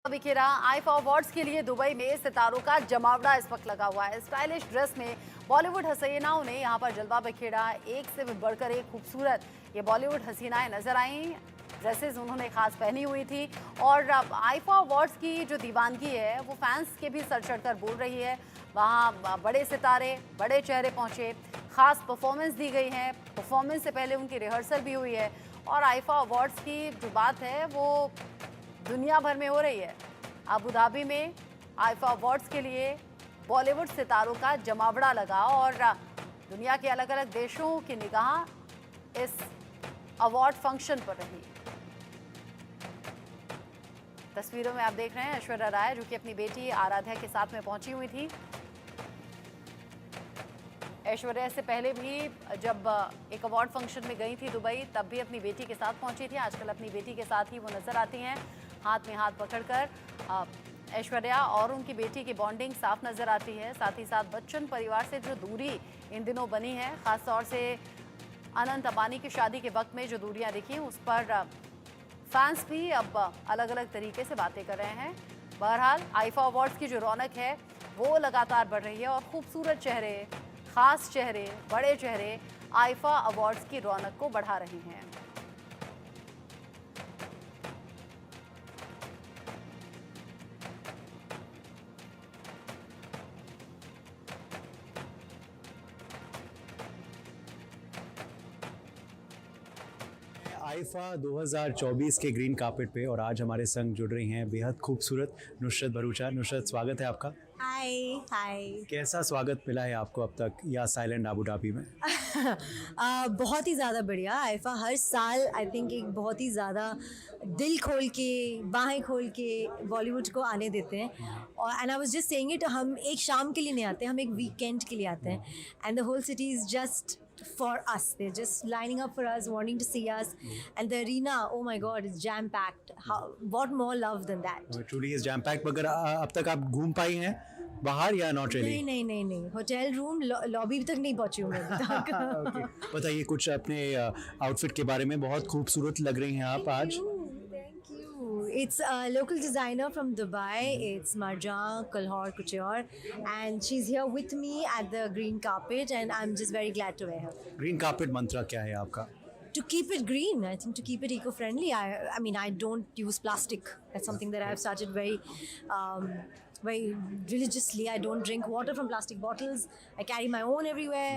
बिखेरा IIFA awards के लिए Dubai में सितारों का जमावड़ा इस वक्त लगा हुआ है। स्टाइलिश ड्रेस में बॉलीवुड हसीनाओं ने यहां पर जलवा बिखेरा। एक से भी बढ़कर एक खूबसूरत ये बॉलीवुड हसीनाएं नजर आई। ड्रेसेस उन्होंने खास पहनी हुई थी और अब आईफा अवार्ड्स की जो दीवानगी है वो फैंस के भी सर चढ़कर बोल रही है। वहाँ बड़े सितारे, बड़े चेहरे पहुंचे, खास परफॉर्मेंस दी गई है। परफॉर्मेंस से पहले उनकी रिहर्सल भी हुई है और आईफा अवार्ड्स की जो बात है वो दुनिया भर में हो रही है। अबू धाबी में आईफा अवार्ड्स के लिए बॉलीवुड सितारों का जमावड़ा लगा और दुनिया के अलग अलग देशों की निगाह इस अवार्ड फंक्शन पर रही। तस्वीरों में आप देख रहे हैं ऐश्वर्या राय जो कि अपनी बेटी आराध्या के साथ में पहुंची हुई थी। ऐश्वर्या से पहले भी जब एक अवार्ड फंक्शन में गई थी दुबई, तब भी अपनी बेटी के साथ पहुंची थी। आजकल अपनी बेटी के साथ ही वो नजर आती हैं, हाथ में हाथ पकड़कर। ऐश्वर्या और उनकी बेटी की बॉन्डिंग साफ नजर आती है। साथ ही साथ बच्चन परिवार से जो दूरी इन दिनों बनी है, खासतौर से अनंत अंबानी की शादी के वक्त में जो दूरियां दिखी, उस पर फैंस भी अब अलग अलग तरीके से बातें कर रहे हैं। बहरहाल आईफा अवार्ड्स की जो रौनक है वो लगातार बढ़ रही है और खूबसूरत चेहरे, खास चेहरे, बड़े चेहरे आईफा अवार्ड्स की रौनक को बढ़ा रहे हैं। आईफा 2024 के ग्रीन कार्पेट पे और आज हमारे संग जुड़ रही हैं बेहद खूबसूरत नुसरत भरूचा। नुसरत, स्वागत है आपका। हाय हाय। कैसा स्वागत मिला है आपको अब तक या साइलेंट अबू धाबी में? बहुत ही ज़्यादा बढ़िया। आईफा हर साल आई थिंक एक बहुत ही ज़्यादा दिल खोल के, बाहें खोल के बॉलीवुड को आने देते हैं। और and I was just saying it, हम एक शाम के लिए नहीं आते, हम एक वीकेंड के लिए आते हैं। And the whole city is just for us. They're just lining up for us, wanting to see us. And the arena, oh my god, is jam packed. What more love than that? Truly is jam pack. मगर अब तक आप घूम पाई हैं बाहर या not really? नहीं, hotel room lobby तक नहीं पहुंची हूँ मैं अभी तक। ओके, बताइए कुछ अपने आउटफिट के बारे में। बहुत खूबसूरत लग रही हैं आप आज। Thank you. It's a local designer from Dubai. It's Marjan Kalhor Couture, and she's here with me at the green carpet, and I'm just very glad to wear her. Green carpet मंत्र क्या है आपका? To keep it green, I think to keep it eco-friendly. I mean, I don't use plastic. That's something that I've started very religiously. I don't drink water from plastic bottles. I carry my own everywhere.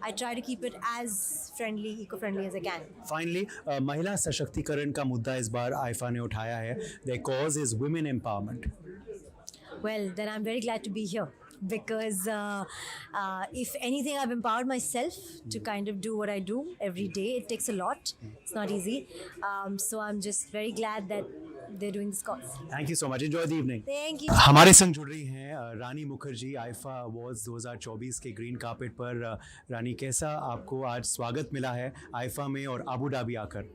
I try to keep it as friendly, eco-friendly as I can. Finally महिला सशक्तिकरण का मुद्दा इस बार IIFA ने उठाया है। The cause is women empowerment. Well, then I'm very glad to be here because if anything, I've empowered myself to kind of do what I do every day. It takes a lot. It's not easy. So I'm just very glad that they're doing this cause. Thank you so much. Enjoy the evening. Thank you. हमारे संग जुड़ रही हैं रानी Mukherjee IIFA awards 2024 के green carpet पर। रानी, कैसा आपको आज स्वागत मिला है आईफा में और अबू धाबी आकर?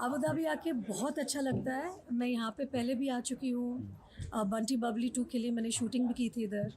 अबू धाबी आके बहुत अच्छा लगता है। मैं यहाँ पे पहले भी आ चुकी हूँ। बंटी बबली 2 के लिए मैंने शूटिंग भी की थी इधर।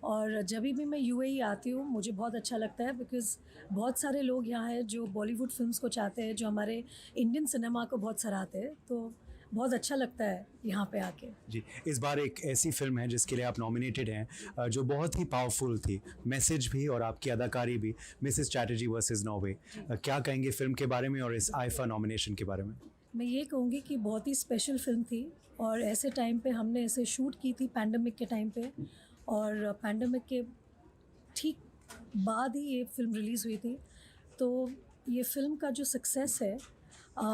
और जब भी मैं यूएई आती हूँ मुझे बहुत अच्छा लगता है बिकॉज़ बहुत सारे लोग यहाँ हैं जो बॉलीवुड फिल्म्स को चाहते हैं, जो हमारे इंडियन सिनेमा को बहुत सराहते हैं। तो बहुत अच्छा लगता है यहाँ पे आके। जी, इस बार एक ऐसी फिल्म है जिसके लिए आप नॉमिनेटेड हैं जो बहुत ही पावरफुल थी, मैसेज भी और आपकी अदाकारी भी, मिसेस चैटर्जी वर्सेस नॉर्वे। क्या कहेंगे फिल्म के बारे में और इस आईफा नॉमिनेशन के बारे में? मैं ये कहूँगी कि बहुत ही स्पेशल फिल्म थी और ऐसे टाइम पे हमने ऐसे शूट की थी पैंडमिक के टाइम पे, और पैंडमिक के ठीक बाद ही ये फिल्म रिलीज़ हुई थी। तो ये फिल्म का जो सक्सेस है,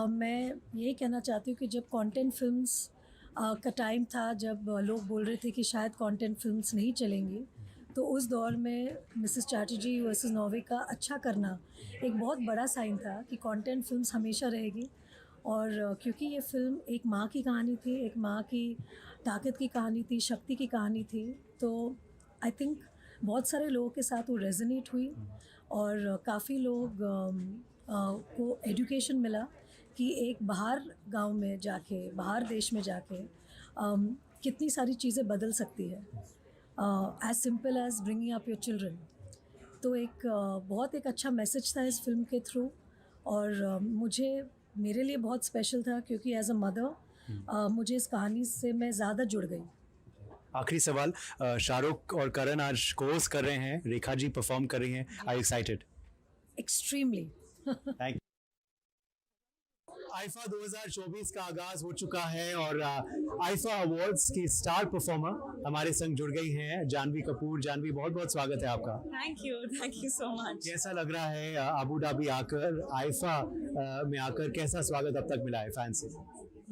मैं यही कहना चाहती हूँ कि जब कंटेंट फिल्म्स का टाइम था, जब लोग बोल रहे थे कि शायद कंटेंट फिल्म्स नहीं चलेंगी, तो उस दौर में मिसेस चैटर्जी वर्सेस नॉर्वे का अच्छा करना एक बहुत बड़ा साइन था कि कंटेंट फिल्म्स हमेशा रहेगी। और क्योंकि ये फ़िल्म एक माँ की कहानी थी, एक माँ की ताकत की कहानी थी, शक्ति की कहानी थी, तो आई थिंक बहुत सारे लोगों के साथ वो रेजोनेट हुई और काफ़ी लोग को एजुकेशन मिला कि एक बाहर गांव में जाके, बाहर देश में जाके कितनी सारी चीज़ें बदल सकती है, as simple as bringing up your children. तो एक बहुत एक अच्छा मैसेज था इस फिल्म के थ्रू। और मुझे, मेरे लिए बहुत स्पेशल था क्योंकि एज अ मदर मुझे इस कहानी से मैं ज़्यादा जुड़ गई। आखिरी सवाल, शाहरुख और करण आज कोर्स कर रहे हैं, रेखा जी परफॉर्म कर रही हैं, आई एक्साइटेड? एक्सट्रीमली। थैंक आईफा 2024 का आगाज हो चुका है और आईफा अवार्ड्स की स्टार परफॉर्मर हमारे संग जुड़ गई हैं जानवी कपूर। जानवी, बहुत बहुत स्वागत है आपका। Thank you so much. कैसा लग रहा है अबू धाबी आकर, आईफा में आकर कैसा स्वागत अब तक मिला है फैन से?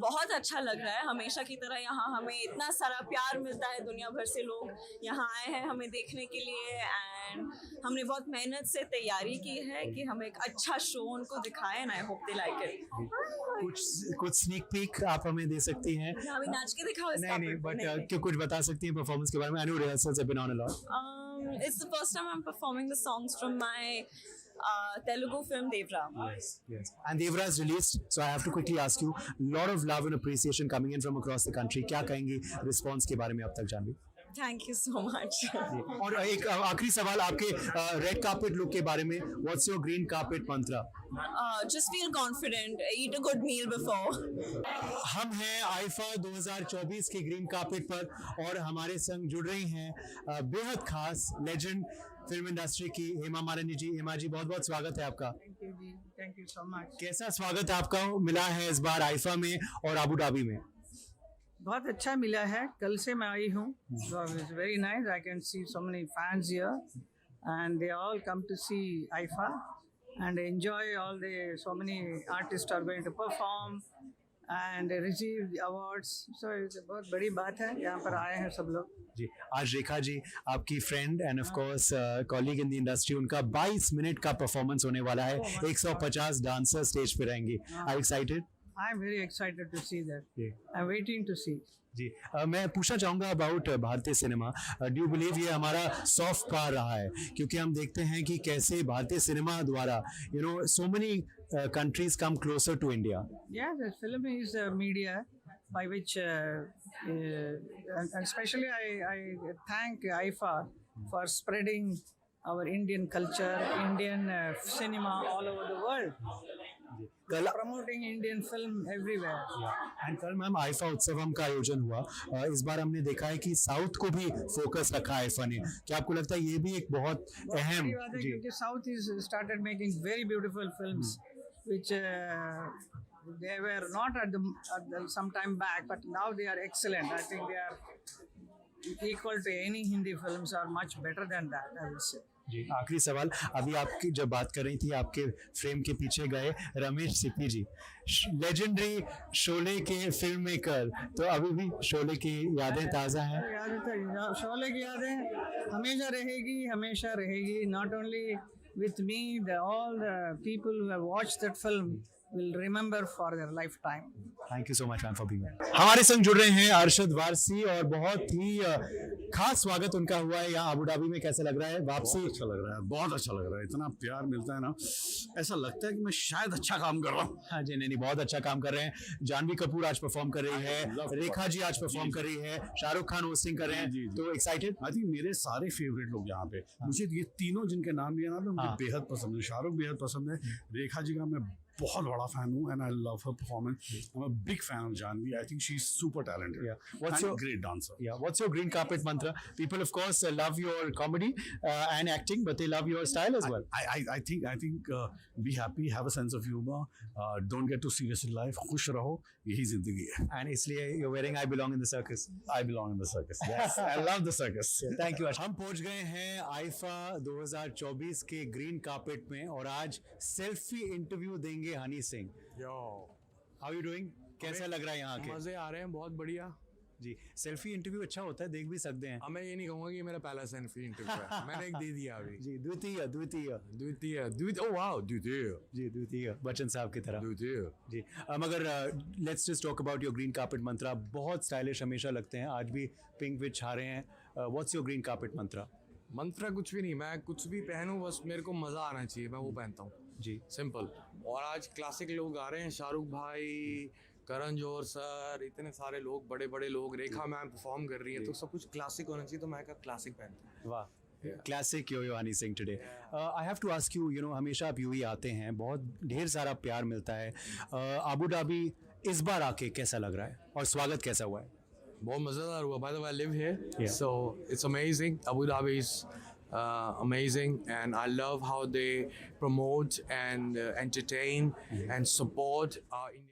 बहुत अच्छा लग रहा है, हमेशा की तरह यहाँ हमें इतना सारा प्यार मिलता है, दुनिया भर से लोग यहाँ आए हैं हमें देखने के लिए एंड हमने बहुत मेहनत से तैयारी की है कि हम एक अच्छा शो उनको दिखाएं and I hope they like it. कुछ स्नीक पीक आप हमें दे सकती हैं? अभी नाच के दिखाओ इस नहीं, topic पे? बट क्यों कुछ बता सकती हैं परफॉर्मेंस के बारे में? I know rehearsals have been on a lot. It's the first time I'm performing the songs from my Telugu film Devra. Yes. And Devra is released, so I have to quickly ask you, lot of love and appreciation coming in from across the country. क्या कहेंगी response के बारे में अब तक Janvi? Thank you so much. और एक आखिरी सवाल आपके रेड कार्पेट लुक के बारे में, what's your green carpet Mantra? Just feel confident, eat a good meal before. हम हैं आईफा 2024 के ग्रीन कार्पेट पर और हमारे संग जुड़ रही हैं बेहद खास लेजेंड फिल्म इंडस्ट्री की हेमा मालिनी जी। हेमा जी, बहुत बहुत स्वागत है आपका। थैंक यू जी, थैंक यू सो मच। कैसा स्वागत आपका मिला है इस बार आईफा में और अबू धाबी में? बहुत अच्छा मिला है, कल से मैं आई हूँ, it's very nice. I can see so many fans here and they all come to see IIFA and enjoy all they so many artist are going to perform and receive awards, so बहुत बड़ी बात है, यहाँ पर आए हैं सब लोग। जी, आज रेखा जी आपकी friend end of course colleague in the industry, उनका 22 मिनट का परफॉर्मेंस होने वाला है, 150 डांसर स्टेज पे रहेंगे। Are you excited? I am very excited to see that, जी। I am waiting to see. जी, मैं पूछना चाहूँगा अबाउट भारतीय सिनेमा। डू यू बिलीव ये हमारा सॉफ्ट पावर रहा है? क्योंकि हम देखते हैं कि कैसे भारतीय सिनेमा द्वारा so many countries come closer to India. Yeah, the film is media by which, and especially I thank IFA for spreading our Indian culture, Indian cinema all over the world. Promoting Indian film everywhere. And कल ma'am IIFA उत्सवम का आयोजन हुआ। इस बार हमने देखा है कि south को भी फोकस रखा है आईफा ने। क्या आपको लगता है ये भी एक बहुत अहम? बड़ी बात है क्योंकि South is started making very beautiful films, which they were not at the some time back, but now they are excellent. I think they are equal to any Hindi films, or much better than that, I would say. जी, आखिरी सवाल, अभी आपकी जब बात कर रही थी आपके फ्रेम के पीछे गए रमेश सिप्पी जी, लेजेंडरी शोले के फिल्म मेकर, तो अभी भी शोले की यादें ताज़ा हैं? यादें, शोले की यादें हमेशा रहेगी। Not only with me, all the people who have watched that film will remember for their lifetime. Thank you so much ma'am for being here. हमारे संग जुड़ रहे हैं अरशद वारसी और बहुत ही खास स्वागत उनका हुआ है यहाँ अबू धाबी में। कैसा लग रहा है वापसी? बहुत अच्छा लग रहा है, बहुत अच्छा लग रहा है। इतना प्यार मिलता है ना, ऐसा लगता है कि मैं शायद अच्छा काम कर रहा हूँ। हाँ जी, नहीं, बहुत अच्छा काम कर रहे हैं। जानवी कपूर आज परफॉर्म कर रही है, रेखा जी आज परफॉर्म कर रही है, शाहरुख खान होस्टिंग कर रहे हैं, तो एक्साइटेड? आई थिंक मेरे सारे फेवरेट लोग यहाँ पे, मुझे ये तीनों जिनके नाम लिया ना, मुझे बेहद पसंद है। शाहरुख बेहद पसंद है, रेखा जी का मैं बहुत बड़ा फैन हूँ and I love her performance. I am a big fan of Janhvi. I think she is super talented What's your great dancer. What's your green carpet mantra? People of course love your comedy and acting, but they love your style as well. I think be happy, have a sense of humor, don't get too serious in life, खुश रहो, यही जिंदगी है। And इसलिए you're wearing I belong in the circus. I belong in the circus. Yes, I love the circus. Thank you. हम पहुंच गए हैं आईफा 2024 के ग्रीन कार्पेट में और आज सेल्फी इंटरव्यू देंगे हनी सिंह। यो, हाउ यू डूइंग? कैसा लग रहा है यहाँ के? मजे आ रहे हैं, बहुत बढ़िया जी। सेल्फी इंटरव्यू अच्छा होता है, देख भी सकते हैं। अब मैं ये नहीं कहूँगा कि मेरा पहला सेल्फी इंटरव्यू है, मैंने एक दे दिया अभी। जी, द्वितीय ओह वाओ, द्वितीय जी, द्वितीय बच्चन साहब की तरह। द्वितीय जी, मगर let's just talk about your green carpet मंत्रा। बहुत स्टाइलिश हमेशा लगते हैं, आज भी पिंक विच छा रहे हैं। व्हाट्स योर ग्रीन कार्पेट मंत्रा? मंत्रा कुछ भी नहीं, मैं कुछ भी पहनूं, बस मेरे को मज़ा आना चाहिए, मैं वो पहनता हूँ जी, सिंपल। और आज क्लासिक लोग आ रहे हैं, शाहरुख भाई, करण जौहर सर, इतने सारे लोग, बड़े बड़े लोग, रेखा मैम परफॉर्म कर रही है, तो सब कुछ क्लासिक होना चाहिए, तो मैं क्लासिक पहनता हूँ। वाह, classic Yo Honey Singh today. I have to ask you, हमेशा आप यूं ही आते हैं, बहुत ढेर सारा प्यार मिलता है। अबू धाबी इस बार आके कैसा लग रहा है और स्वागत कैसा हुआ है? बहुत मज़ेदार हुआ. By the way, I live here, Yeah. so it's amazing. Abu Dhabi is amazing, and I love how they promote and entertain and support our Indian.